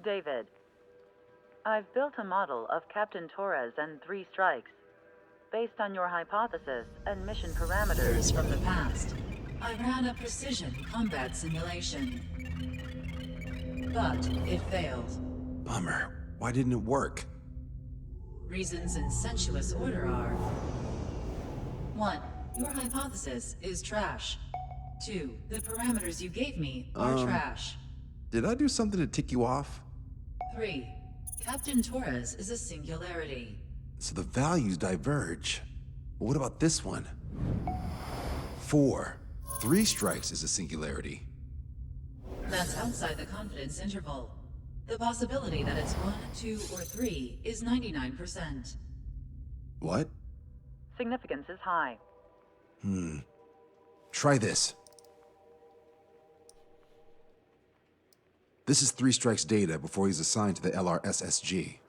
David, I've built a model of Captain Torres and 3 strikes. Based on your hypothesis and mission parameters From the past, I ran a precision combat simulation. But it failed. Bummer. Why didn't it work? Reasons in sensuous order are: 1. Your hypothesis is trash. 2. The parameters you gave me are trash. Did I do something to tick you off? 3. Captain Torres is a singularity. So the values diverge. But what about this one? 4. 3 strikes is a singularity. That's outside the confidence interval. The possibility that it's 1, 2, or 3 is 99%. What? significance is high. Try this. This is 3 Strike's data before he's assigned to the LRSSG.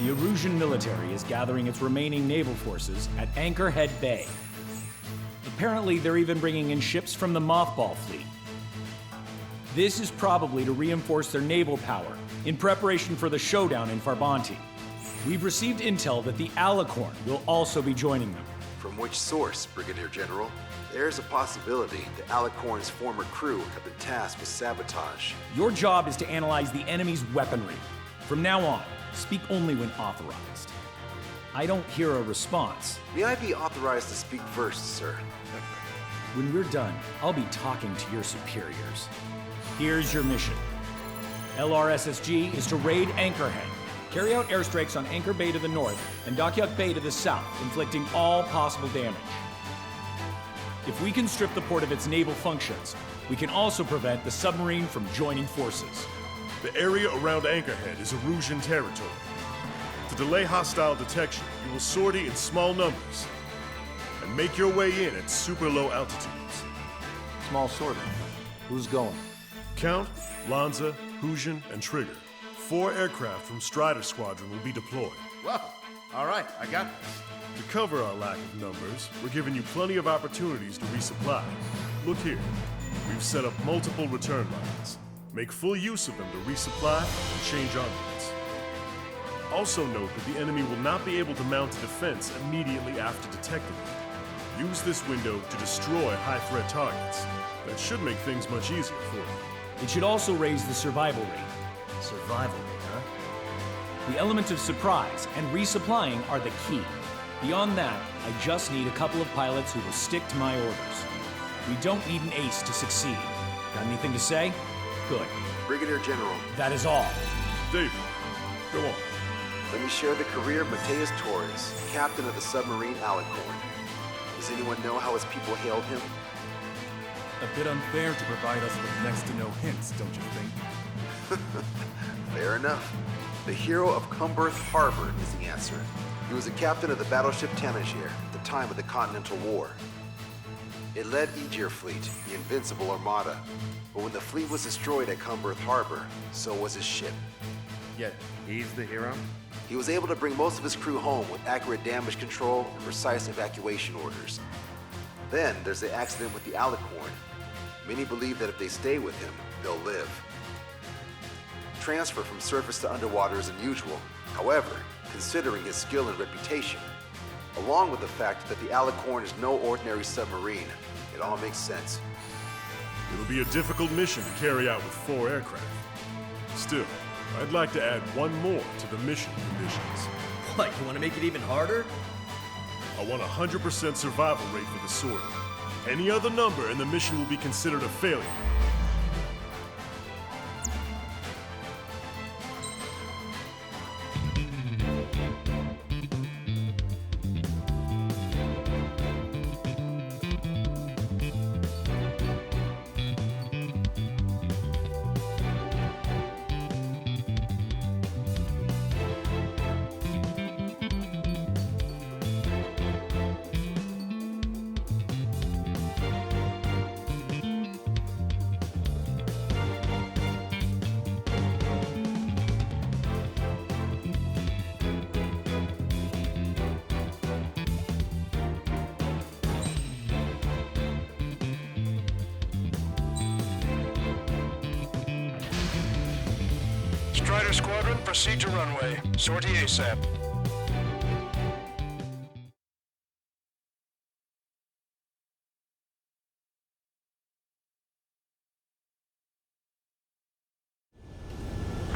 The Erusian military is gathering its remaining naval forces at Anchorhead Bay. Apparently, they're even bringing in ships from the Mothball fleet. This is probably to reinforce their naval power in preparation for the showdown in Farbanti. We've received intel that the Alicorn will also be joining them. From which source, Brigadier General? There's a possibility the Alicorn's former crew have been tasked with sabotage. Your job is to analyze the enemy's weaponry. From now on, speak only when authorized. I don't hear a response. May I be authorized to speak first, sir? When we're done, I'll be talking to your superiors. Here's your mission. LRSSG is to raid Anchorhead, carry out airstrikes on Anchor Bay to the north and Dokyuk Bay to the south, inflicting all possible damage. If we can strip the port of its naval functions, we can also prevent the submarine from joining forces. The area around Anchorhead is Erusian territory. To delay hostile detection, you will sortie in small numbers and make your way in at super low altitudes. Small sortie. Who's going? Count, Lanza, Hujan, and Trigger. 4 aircraft from Strider Squadron will be deployed. Well, all right, I got this. To cover our lack of numbers, we're giving you plenty of opportunities to resupply. Look here, we've set up multiple return lines. Make full use of them to resupply and change armaments. Also note that the enemy will not be able to mount a defense immediately after detecting it. Use this window to destroy high-threat targets. That should make things much easier for you. It should also raise the survival rate. Survival rate, huh? The element of surprise and resupplying are the key. Beyond that, I just need a couple of pilots who will stick to my orders. We don't need an ace to succeed. Got anything to say? Good. Brigadier General, That is all. David, go on. let me share the career of Mateus Torres, captain of the submarine Alicorn. Does anyone know how his people hailed him? A bit unfair to provide us with next to no hints, don't you think? Fair enough. The hero of Cumberth Harbor is the answer. He was a captain of the battleship Tanager at the time of the Continental War. It led Aegir Fleet, the Invincible Armada. But when the fleet was destroyed at Cumberth Harbor, so was his ship. Yet, he's the hero? He was able to bring most of his crew home with accurate damage control and precise evacuation orders. Then there's the accident with the Alicorn. Many believe that if they stay with him, they'll live. Transfer from surface to underwater is unusual. However, considering his skill and reputation, along with the fact that the Alicorn is no ordinary submarine, it all makes sense. It'll be a difficult mission to carry out with 4 aircraft. Still, I'd like to add one more to the mission conditions. What, you want to make it even harder? I want a 100% survival rate for the sortie. Any other number and the mission will be considered a failure. Clear squadron, proceed to runway. Sortie ASAP.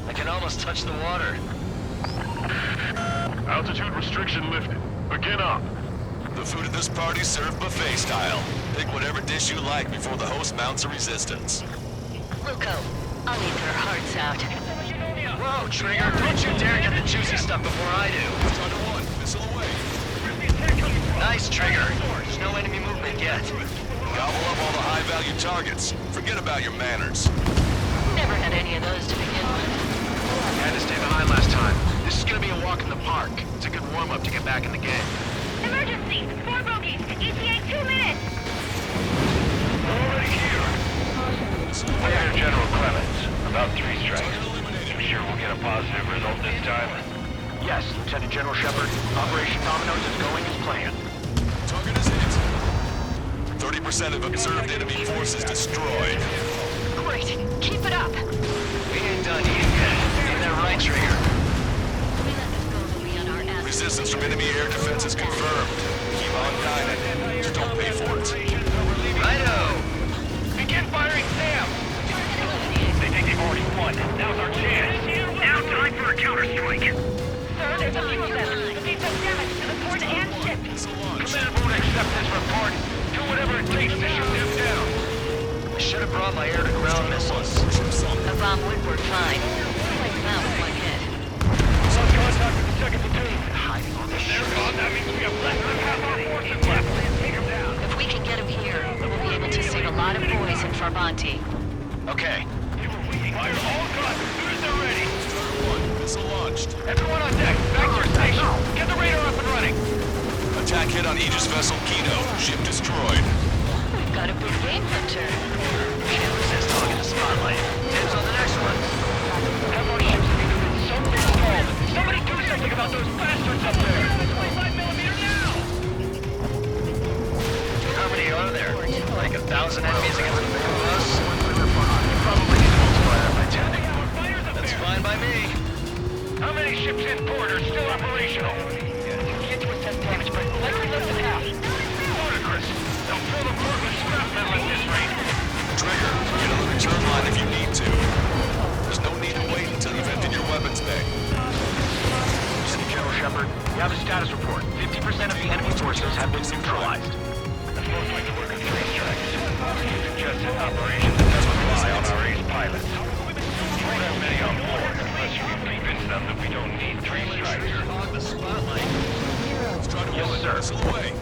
I can almost touch the water. Altitude restriction lifted. Begin up. The food at this party's served buffet style. Pick whatever dish you like before the host mounts a resistance. Luco, I'll eat their hearts out. Whoa, Trigger, don't you dare get the juicy stuff before I do. Thunder 1, missile away. Nice, Trigger. There's no enemy movement yet. Gobble up all the high-value targets. Forget about your manners. Never had any of those to begin with. I had to stay behind last time. This is gonna be a walk in the park. It's a good warm-up to get back in the game. Emergency! 4 bogies! ETA 2 minutes! Already here. Major General Clemens, about 3 strikes. You sure we'll get a positive result this time? Yes, Lieutenant General Shepard. Operation Dominoes is going as planned. Target is hit. 30% of observed enemy forces destroyed. Great, keep it up. We ain't done eating yet. Ain't that right, Trigger? We let this go will be on our ass. Resistance from enemy air defense is confirmed. Keep on dining. Just don't pay for it. Righto! Begin firing Sam! They think they've already won. Now's our chance. Now time for a counterstrike. Sir, there's a few of them. They've done damage to the port and ship. Command won't accept this report. Do whatever it takes to shoot them down. I should have brought my air-to-ground missiles. A bomb would work fine. Like that with my head. Lost contact with the 2nd platoon. Hiding on the ship. They're gone. That means we have less than half our forces left. Take them down. If we can get him here, we'll be able to save a lot of boys in Farbanti. Okay. Fire all guns as soon as they're ready. Thunder 1, missile launched. Everyone on deck, back to your station. Get the radar up and running. Attack hit on Aegis vessel Kino. Ship destroyed. We've got a big game hunter. Can't resist hogging the spotlight. Dibs on the next one. Have our ships becoming so installed. Somebody do something about those bastards up there. 25mm now. How many are there? Like 1,000 enemies against the four of us? You probably need to multiply that by 10. That's fine by me. How many ships in port are still operational? Can't do assess damage, but likely less than half. Ludicrous. They'll fill the port with scrap metal at this rate. Trigger, get on the return line if you need to. There's no need to wait until you've emptied your weapons bay. Lieutenant General Shepard, we have a status report. 50% of the enemy forces have been neutralized. That's most like the work of 3 strikes. Suggested operation that doesn't rely on our ace pilots. You won't have many on board unless you can convince them that we don't need 3 strikes. Hog the spotlight. Yes, sir. Missile away.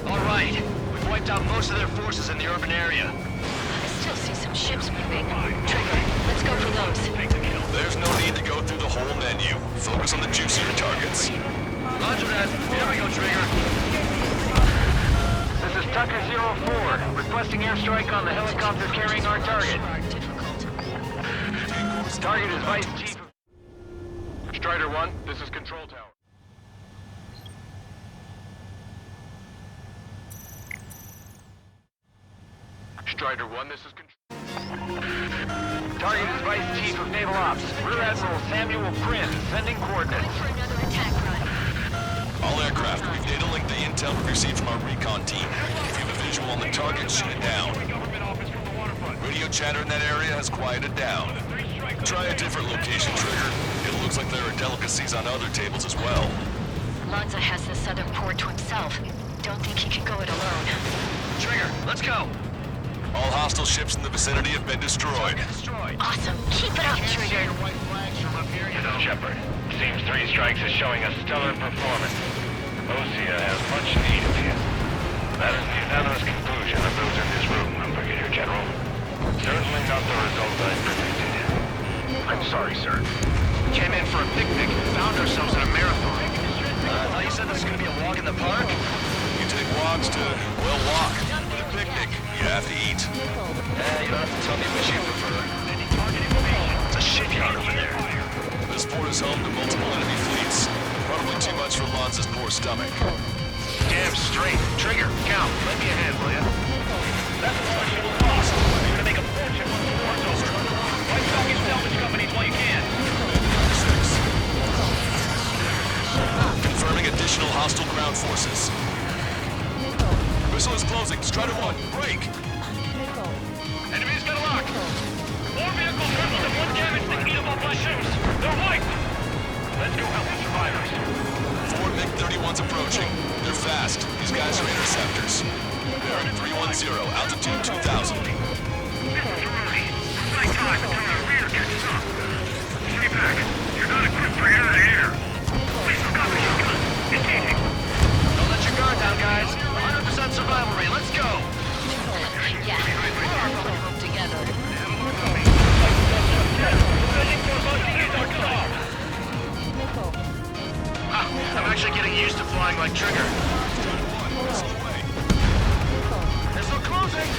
All right. We've wiped out most of their forces in the urban area. I still see some ships moving. Trigger, let's go for those. There's no need to go through the whole menu. Focus on the juicier targets. Roger that. Here we go, Trigger. This is Tucker 04, requesting airstrike on the helicopter carrying our target. Target is Vice Chief of... Strider 1, this is Control Tower. Strider 1, this is Control... Target is Vice Chief of Naval Ops, Rear Admiral Samuel Prin, sending coordinates. For another attack run. All aircraft, we've data linked the intel we received from our recon team. If you have a visual on the target, shoot it down. Radio chatter in that area has quieted down. Try a different location, Trigger. It looks like there are delicacies on other tables as well. Lanza has the southern port to himself. Don't think he can go it alone. Trigger, let's go. All hostile ships in the vicinity have been destroyed. Awesome. Keep it up, Trigger. Shepard, seems 3 strikes is showing a stellar performance. Osea has much need of you. That is the unanimous conclusion of those in this room, Brigadier General. Certainly not the result I predicted. I'm sorry, sir. We came in for a picnic and found ourselves in a marathon. I thought you said this was going to be a walk in the park? You take walks to, well, walk. With a picnic, you have to eat. You don't have to tell me which you prefer. It's a shipyard over there. This port is home to multiple enemy fleets. Probably too much for Lanza's poor stomach. Damn straight. Trigger, count. Let me a hand, will ya? That's a questionable loss. You're gonna make a fortune once you work those. Wipe out your salvage companies while you can. additional hostile ground forces. Missile is closing. Strider 1, break! Enemies got a lock. More vehicles riddled and one damaged to eat them up my ships. They're wiped. Let's go help the survivors. 4 MiG-31s approaching. They're fast. These guys are interceptors. Bearing 310, altitude 2,000. This is Rudy. Flight time until our rear catches up. Stay back. You're not equipped for air-to-air. Please look up your gun. Engaging. Don't let your guard down, guys. 100% survivalry. Let's go. Yeah, we're all going home together. I'm actually getting used to flying like Trigger. Missile closing.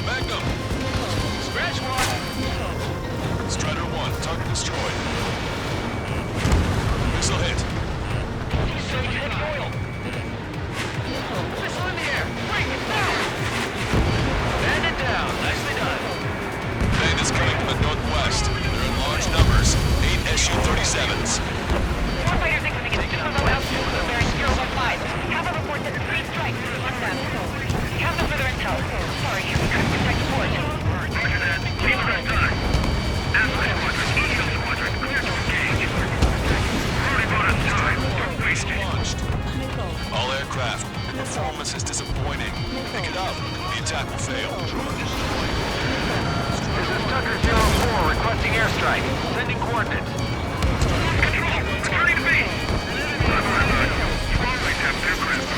Magnum! Scratch one. Strider 1, target destroyed. Missile hit. Missile in the air. Wait, now. Bandit down. Nicely done. Bandits coming from the northwest. They're in large numbers. 8 Su-37s. Warfighters incoming in Superlow altitude, bearing 015. Have a report that the 3 strikes on them. Have no further intel. Sorry, we couldn't protect the port. Roger that. Leave it at done. Alpha Squadron, Eagle Squadron, clear to engage. Running out of time. Don't waste it. Launched. All aircraft. The performance is disappointing. Pick it up. The attack will fail. This is Tucker 04 requesting airstrike. Sending coordinates. Control, returning to base. Strongly tapped aircraft.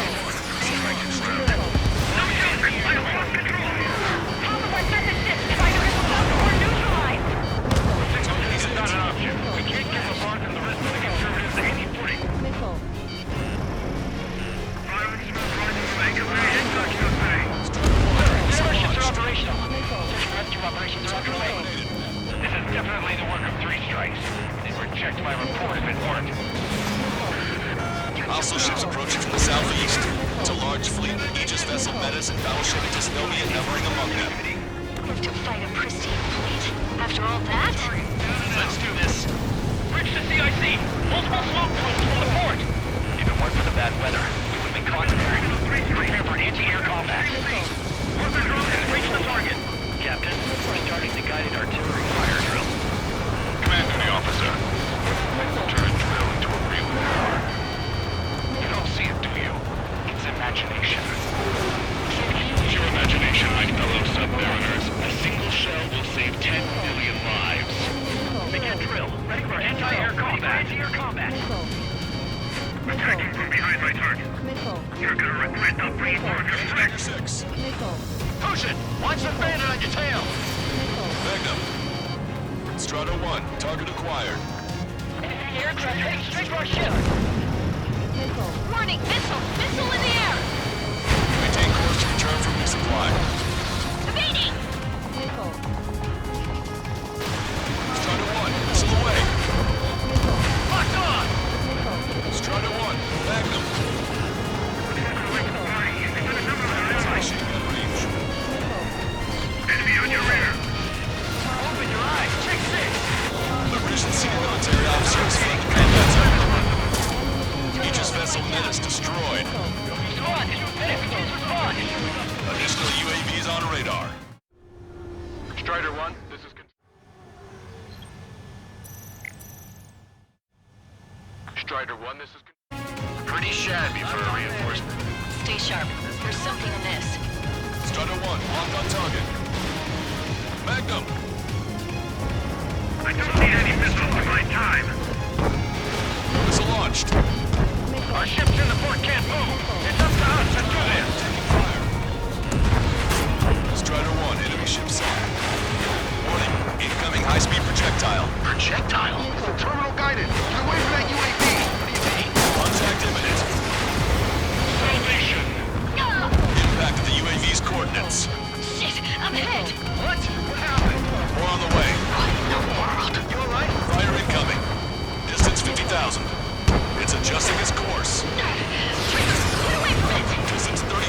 Strike is round. No joke. I have lost control. Top of our message disc, fighter is about or neutralized. This is not an option. We can't give a bark and the rest of the conservatives any footing. Firing smoke rising from Anchorhead and touchdown bay. Air ships are operational. Search and rescue operations are underway. This is definitely the work of 3 strikes. They reject my report if it weren't. Hostile ships approaching from the southeast. It's a large fleet. Aegis vessel Metis and battleship Dystonia numbering among them. Live to fight a pristine fleet. After all that? Let's do this. Bridge to CIC. Multiple smoke plumes from the port. If it weren't for the bad weather, we would have been caught there. Prepare for anti-air combat. Weapon drone has reached the target. Captain, we're starting the guided artillery fire drill. Command to the officer. Turn drill into a real war. You don't see it, do you? It's imagination. Use your imagination, my fellow submariners. A single shell will save 10 million lives. Begin drill. Ready for Anti-air combat. Anti-air combat. Attacking from behind my target. You're gonna regret not bringing more of your Strider strength. 6. Push it! Watch the bandit on your tail! Magnum. Strider 1, target acquired. Aircraft heading straight to our ship. Warning, missile! Missile in the air! Maintain course to return for resupply. Evading! Strider 1, missile away. Locked on! Strider 1, Magnum. Machine gun range. Enemy on your rear. Open your eyes! Check 6! The Russian senior military officer is flanking combat zone. Aegis vessel Metis destroyed. Squad, medic, please respond! Additional UAVs on radar. Strider 1, this is... Strider 1, this is... Pretty shabby for a reinforcement. Stay sharp. There's something amiss. Strider 1, locked on target. Magnum. I don't need any missiles to find time. Missile launched. Our ships in the port can't move. It's up to us to do this. Taking fire. Strider 1, enemy ship sighted. Warning, incoming high-speed projectile. Projectile? The terminal guided. Get away from that UAV. What do you mean? Contact imminent. Salvation. Impact of the UAV's coordinates. Shit! I'm hit! What? What happened? More on the way. What in the world? You alright? Fire incoming. Distance 50,000. It's adjusting its course. Get away from it! Distance 30,000.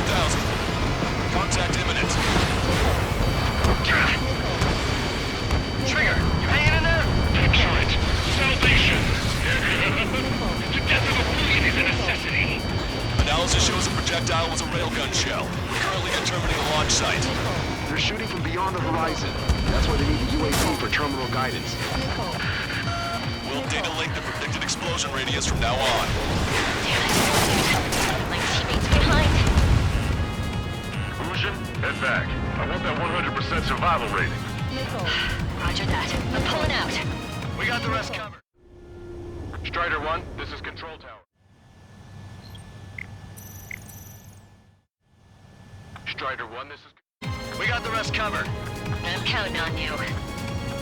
railgun shell. We're currently determining a launch site. They're shooting from beyond the horizon. That's why they need the UAV for terminal guidance. We'll data link the predicted explosion radius from now on. My teammates behind. Fusion, head back. I want that 100% survival rating. Roger that. I'm pulling out. We got the rest covered. Strider 1, this is Control Tower. Strider 1, this is... We got the rest covered. I'm counting on you.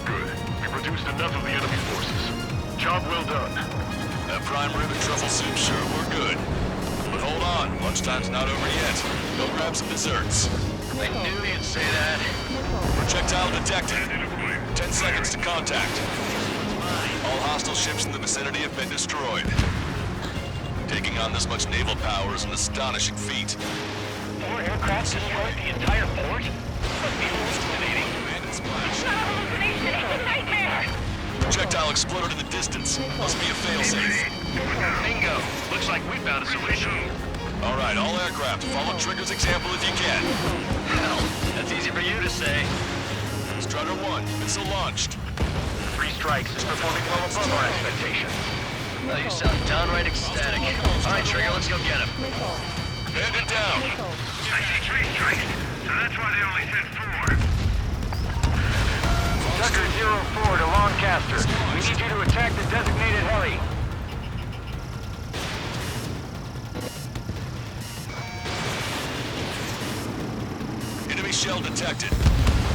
Good. We reduced enough of the enemy forces. Job well done. That prime rib and truffle soup sure were good. But hold on, lunchtime's not over yet. Go grab some desserts. I knew you'd say that. Projectile detected. 10 seconds to contact. All hostile ships in the vicinity have been destroyed. Taking on this much naval power is an astonishing feat. 4 aircraft destroyed the entire port? Must be hallucinating. Abandoned It's splash. not a hallucination, it's a nightmare! Projectile exploded in the distance. Must be a failsafe. Bingo. Looks like we found a solution. All right, all aircraft, follow Trigger's example if you can. Hell, that's easy for you to say. Strider 1, missile launched. 3 strikes is performing well above our expectations. Oh, you sound downright ecstatic. All right, Trigger, let's go get him. Bandit down. I see 3 strikes, so that's why they only sent 4. Tucker 04 to Lancaster. We need you to attack the designated heli. Enemy shell detected.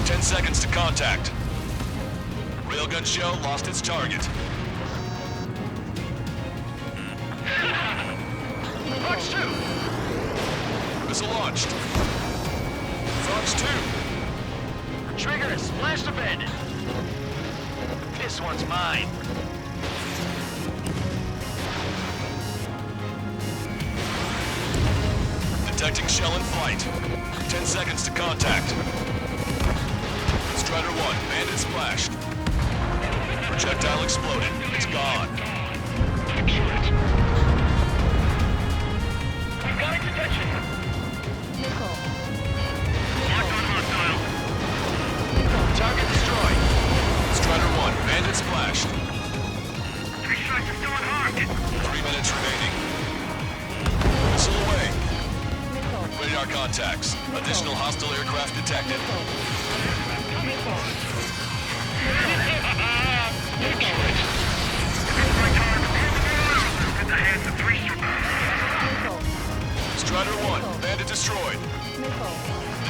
10 seconds to contact. Railgun shell lost its target. Fox 2. Missile launched. Fox 2. Trigger, splash abandoned. This one's mine. Detecting shell in flight. 10 seconds to contact. Strider 1, bandit splashed. Projectile exploded. It's gone. We've got its attention. Target destroyed. Strider 1, bandit splashed. 3 strikes are still unharmed. 3 minutes remaining. Missile away. Radar contacts. Additional hostile aircraft detected. In the hands of 3 Strider 1, bandit destroyed.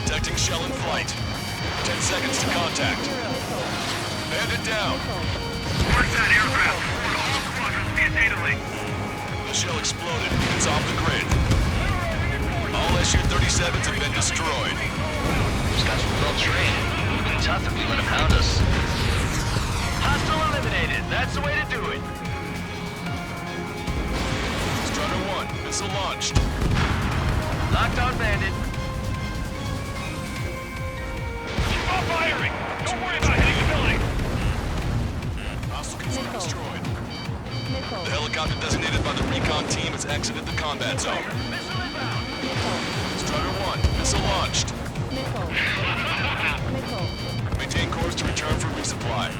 Detecting shell in flight. 10 seconds to contact. Bandit down. Mark that aircraft. All squadrons via data link. The shell exploded. It's off the grid. All SU-37s have been destroyed. These guys were well trained. It would have been tough if we let them hound us. Hostile eliminated. That's the way to do it. Strider 1, missile launched. Locked on bandit. Keep on firing. Don't worry about hitting the building. Hostile confirmed destroyed. The helicopter designated by the recon team has exited the combat zone. Strider 1, missile launched. Maintain course to return for resupply.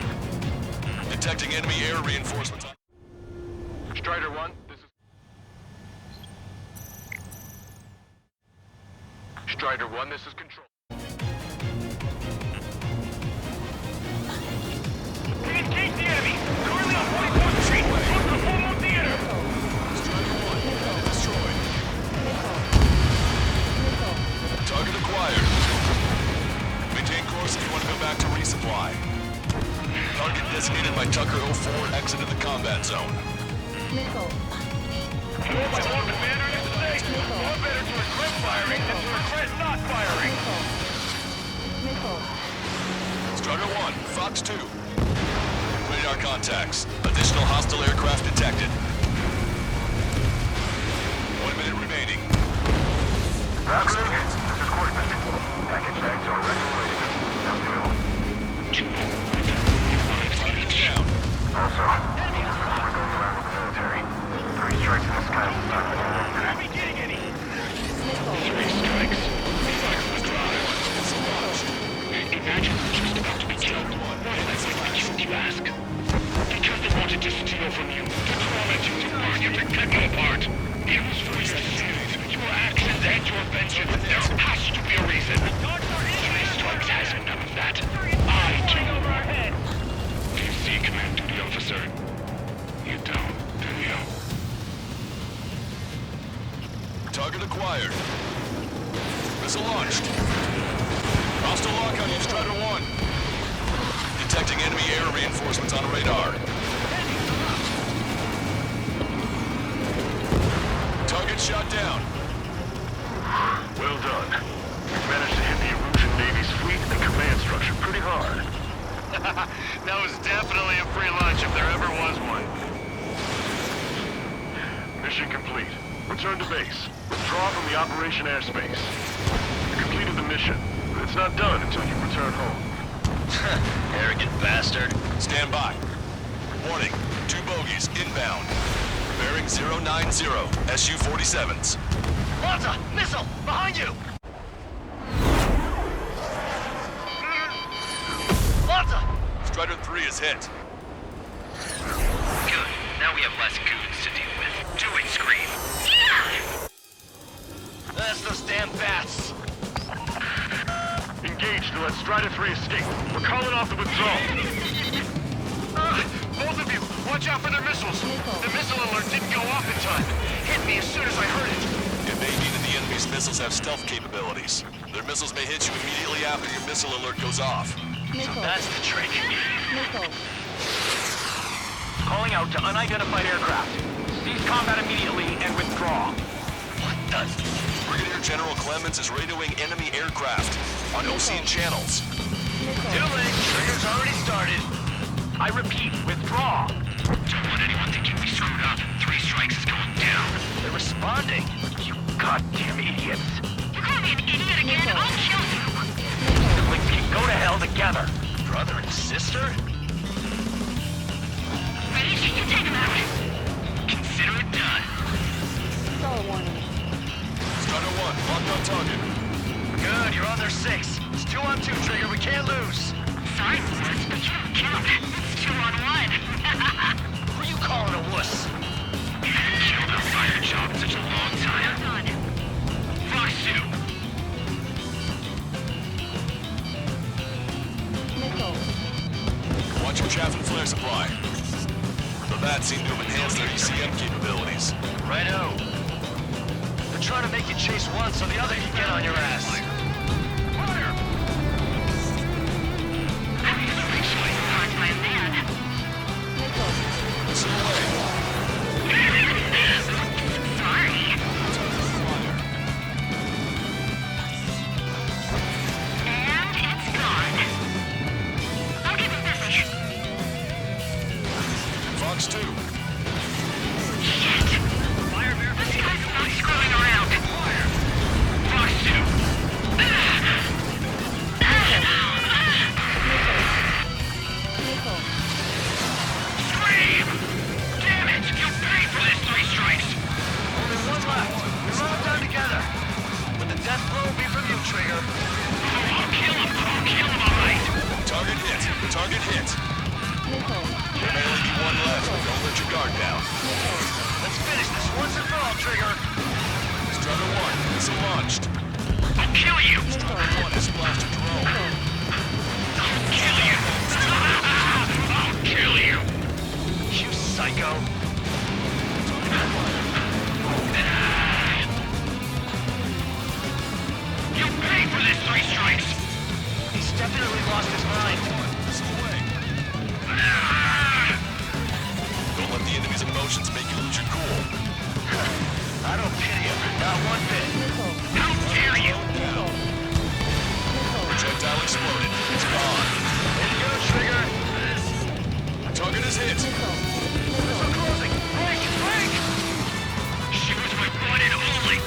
Detecting enemy air reinforcements. Strider 1, this is... Strider 1, this is Control. We engaged the enemy! Currently on 44th Street, close to Full Moon Theater! Strider 1, bandit destroyed. Target acquired. Maintain course if you want to go back to resupply. Target designated by Tucker 04 exited the combat zone. My Lord Commander is to say, far better to regret firing than to regret not firing! Strider 1, Fox 2. Radar contacts. Additional hostile aircraft detected. 1 minute remaining. Roger, this is Courtman. Package bags are ready. Down. Also, we're going around with the military. 3 strikes in the sky will start with Are we getting any? 3 Missile launched. Hostile lock on you, Strider 1. Detecting enemy air reinforcements on radar. Target shot down. Well done. We've managed to hit the Erusian Navy's fleet and command structure pretty hard. That was definitely a free lunch if there ever was one. Mission complete. Return to base. Withdraw from the operation airspace. You completed the mission, but it's not done until you return home. Arrogant bastard. Stand by. Warning, 2 bogies inbound. Bearing 090, Su-47s. Malta! Missile! Behind you! Malta! Strider 3 is hit. Good. Now we have less goons to deal with. Do it, Scream. That's those damn bats. Engage to let Strider 3 escape. We're calling off the withdrawal. Both of you, watch out for their missiles. The missile alert didn't go off in time. Hit me as soon as I heard it. It may be that the enemy's missiles have stealth capabilities. Their missiles may hit you immediately after your missile alert goes off. So that's the trick. Calling out to unidentified aircraft. Cease combat immediately and withdraw. What the? Brigadier General Clemens is radioing enemy aircraft on Ocean channels. Too late. Trigger's already started. I repeat, withdraw. Don't let anyone think you'd be screwed up. 3 strikes is going down. They're responding. You goddamn idiots. You call me an idiot again? I'll kill you! Siblings can go to hell together. Brother and sister? Ready? You take him out. Consider it done. Strider 1, locked on target. Good, you're on their 6. It's 2 on 2, Trigger. We can't lose. Sorry, Wuss, but you don't count. It's 2 on 1. Who are you calling a wuss? You haven't killed a fire job in such a long time. Fox 2. Watch your chaff and flare supply. The bats seem to have enhanced their ECM capabilities. Righto. They're trying to make you chase one so the other can get on your ass. Fire! Fox 2. This guy's not screwing around. Fox 2. Scream! Damn it! You paid for this 3 strikes! Only 1 left. We're all done together. But the death blow will be from you, Trigger. I'll kill him, all right. Target hit. Target hit. There may only be 1 left. Don't let your guard down. Let's finish this once and for all, Trigger. Strider 1, missile launched. I'll kill you! Strider 1 has splashed a drone. I'll kill you! I'll kill you! You psycho! You paid for this 3 strikes! He's definitely lost his mind. Missile away. Don't let the enemy's emotions make you lose your cool. I don't pity him, not one bit. How dare you! Projectile exploded. It's gone. There you go, Trigger. Target is hit. Missile closing! Break! Break! She was my one and only!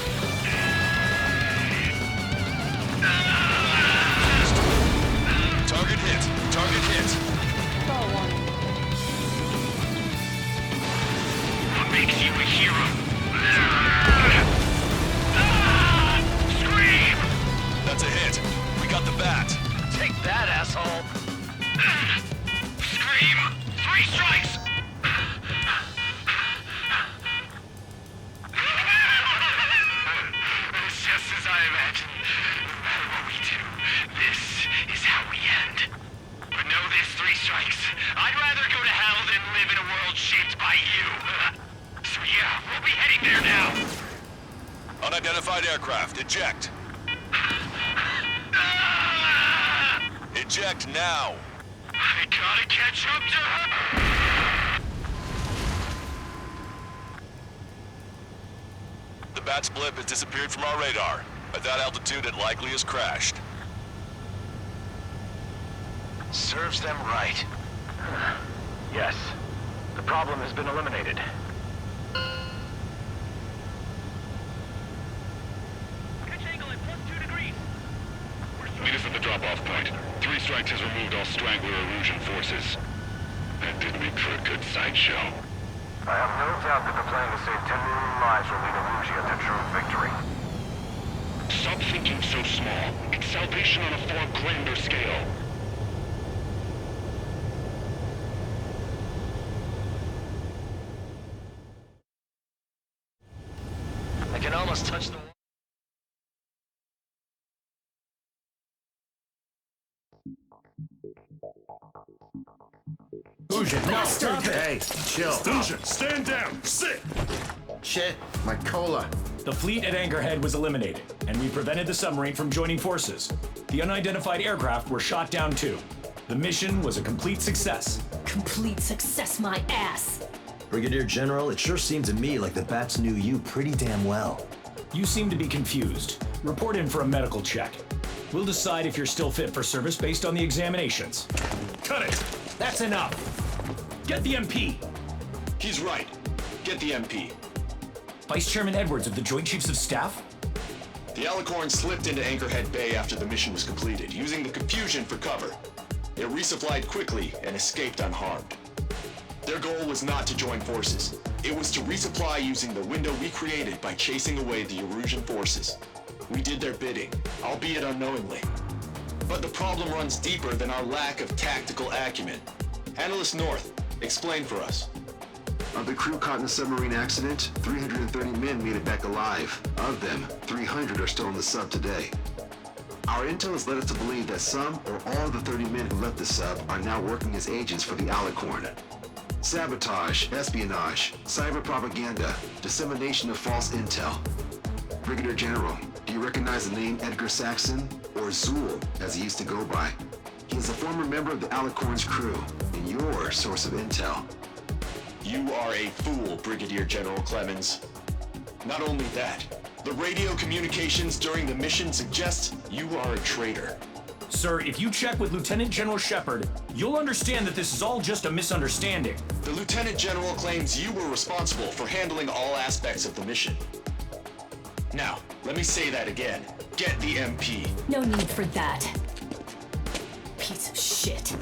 Target hit. Target hit. What makes you a hero? Scream! That's a hit. We got the bat. Take that, asshole! Scream! 3 strikes! It's just as I imagined. No matter what we do, this is how we end. But know this, 3 strikes. I'd rather go to hell than live in a world shaped by you. So yeah, we'll be heading there now. Unidentified aircraft. Eject. Eject now! I gotta catch up to her! The Bat's blip has disappeared from our radar. At that altitude, it likely has crashed. Serves them right. Yes. The problem has been eliminated. Pitch angle at +2 degrees. Meet us at the drop-off point. 3 Strikes has removed all Strangler Erusian forces. That did make for a good sideshow. I have no doubt that the plan to save 10 million lives will lead Erusia to true victory. Stop thinking so small. It's salvation on a far grander scale. I can almost touch the... No, stop it! Hey, chill. Fusion, stand down! Sit! Shit, my cola. The fleet at Anchorhead was eliminated, and we prevented the submarine from joining forces. The unidentified aircraft were shot down too. The mission was a complete success. Complete success, my ass! Brigadier General, it sure seemed to me like the Bats knew you pretty damn well. You seem to be confused. Report in for a medical check. We'll decide if you're still fit for service based on the examinations. Cut it! That's enough! Get the MP! He's right. Get the MP. Vice Chairman Edwards of the Joint Chiefs of Staff? The Alicorn slipped into Anchorhead Bay after the mission was completed, using the confusion for cover. It resupplied quickly and escaped unharmed. Their goal was not to join forces. It was to resupply using the window we created by chasing away the Erusian forces. We did their bidding, albeit unknowingly. But the problem runs deeper than our lack of tactical acumen. Analyst North, explain for us. Of the crew caught in the submarine accident, 330 men made it back alive. Of them, 300 are still in the sub today. Our intel has led us to believe that some or all of the 30 men who left the sub are now working as agents for the Alicorn. Sabotage, espionage, cyber propaganda, dissemination of false intel. Brigadier General, do you recognize the name Edgar Saxon, or Zool, as he used to go by? He is a former member of the Alicorn's crew, and your source of intel. You are a fool, Brigadier General Clemens. Not only that, the radio communications during the mission suggest you are a traitor. Sir, if you check with Lieutenant General Shepard, you'll understand that this is all just a misunderstanding. The Lieutenant General claims you were responsible for handling all aspects of the mission. Now, let me say that again. Get the MP. No need for that. Piece of shit.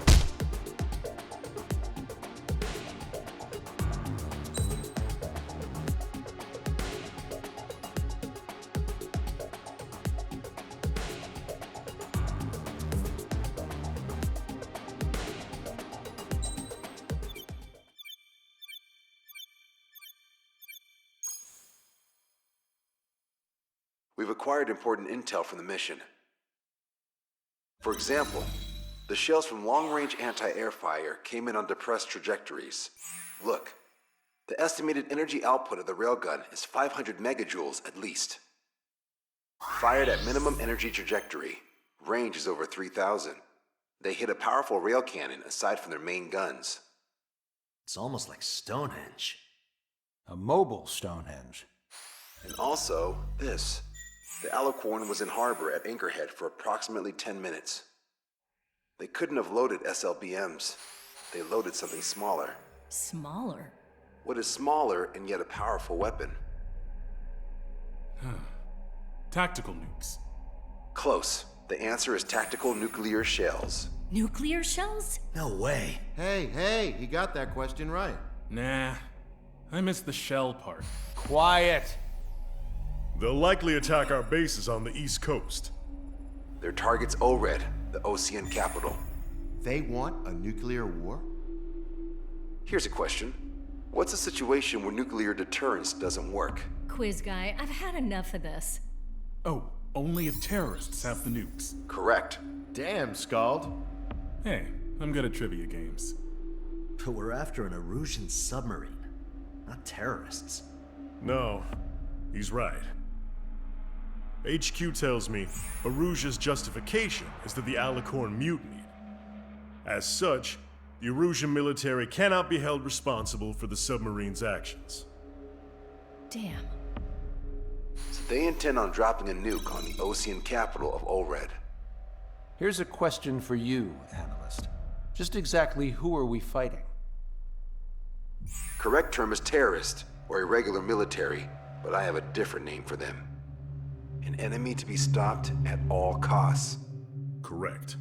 We've acquired important intel from the mission. For example, the shells from long-range anti-air fire came in on depressed trajectories. Look, the estimated energy output of the railgun is 500 megajoules at least. Fired at minimum energy trajectory, range is over 3,000. They hit a powerful rail cannon aside from their main guns. It's almost like Stonehenge. A mobile Stonehenge. And also, this. The Alicorn was in harbor at Anchorhead for approximately 10 minutes. They couldn't have loaded SLBMs. They loaded something smaller. Smaller? What is smaller and yet a powerful weapon? Tactical nukes. Close. The answer is tactical nuclear shells. Nuclear shells? No way. Hey, he got that question right. Nah, I missed the shell part. Quiet. They'll likely attack our bases on the East Coast. Their target's ORED, the Ocean capital. They want a nuclear war? Here's a question. What's a situation where nuclear deterrence doesn't work? Quiz guy, I've had enough of this. Oh, only if terrorists have the nukes. Correct. Damn, Scald. Hey, I'm good at trivia games. But we're after an Erusian submarine, not terrorists. No, he's right. HQ tells me Erusia's justification is that the Alicorn mutinied, As such, the Erusian military cannot be held responsible for the submarine's actions. Damn. So they intend on dropping a nuke on the Ocean capital of Olred. Here's a question for you, analyst. Just exactly who are we fighting? Correct term is terrorist, or irregular military, but I have a different name for them. An enemy to be stopped at all costs. Correct.